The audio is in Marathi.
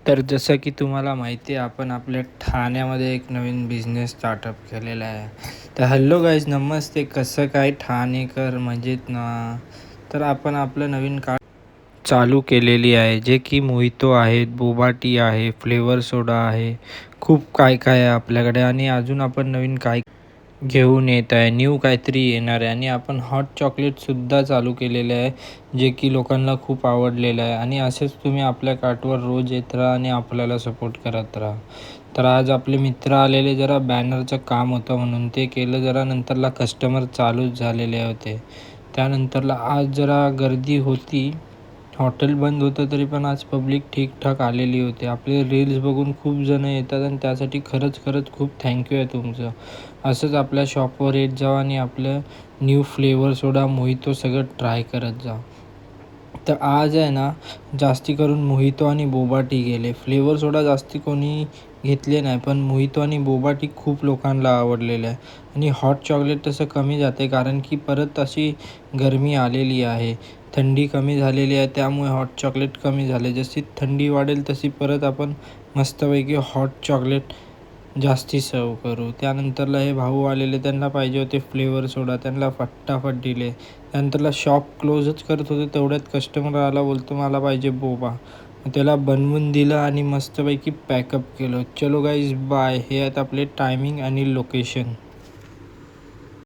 तर जसं की तुम्हाला माहिती आहे, आपण आपल्या ठाण्यामध्ये एक नवीन बिझनेस स्टार्टअप केलेला आहे. तर हॅलो गाईज, नमस्ते. कसं काय ठाणेकर मजेत ना? तर आपण आपलं नवीन चालू केलेली आहे, जे की मोहितो आहेत, बोबा टी आहे, फ्लेवर सोडा आहे, खूप काय काय आहे आपल्याकडे. आणि अजून आपण नवीन काय घेऊन येत आहे, न्यू काहीतरी येणार आहे. आणि आपण हॉट चॉकलेटसुद्धा चालू केलेले आहे, जे की लोकांना खूप आवडलेलं आहे. आणि असेच तुम्ही आपल्या कार्टवर रोज येत राहा आणि आपल्याला सपोर्ट करत राहा. तर आज आपले मित्र आलेले, जरा बॅनरचं काम होतं म्हणून ते केलं जरा. नंतरला कस्टमर चालूच झालेले होते. त्यानंतरला आज जरा गर्दी होती, हॉटेल बंद होतं तरी पण आज पब्लिक ठीकठाक आलेली होती. आपले रील्स बघून खूप जण येतात आणि त्यासाठी खरंच खरंच खूप थँक्यू आहे तुमचं. असंच आपल्या शॉपवर येत जावा आणि आपलं न्यू फ्लेवर सोडा, मोहितो सगळं ट्राय करत जा. तर आज आहे ना, जास्ती करून मोहितो आणि बोबा टी गेले. फ्लेवर सोडा जास्ती कोणी घेतले नाही, पण मोहितो आणि बोबा टी खूप लोकांना आवडलेलं आहे. आणि हॉट चॉकलेट तसं कमी जाते, कारण की परत अशी गरमी आलेली आहे, थंडी कमी झालेली आहे, त्यामुळे हॉट चॉकलेट कमी झाले. जशी थंडी वाढेल तशी परत आपण मस्तपैकी हॉट चॉकलेट जास्ती सर्व करू. त्यानंतरला हे भाऊ आलेले, त्यांना पाहिजे होते फ्लेवर सोडा, त्यांना फटाफट दिले. त्यानंतरला शॉप क्लोजच करत होते, तेवढ्यात कस्टमर आला, बोलतो मला पाहिजे बोबा. त्याला बनवून दिलं आणि मस्तपैकी पॅकअप केलं. चलो गाईज, बाय. हे आहेत आपले टायमिंग आणि लोकेशन.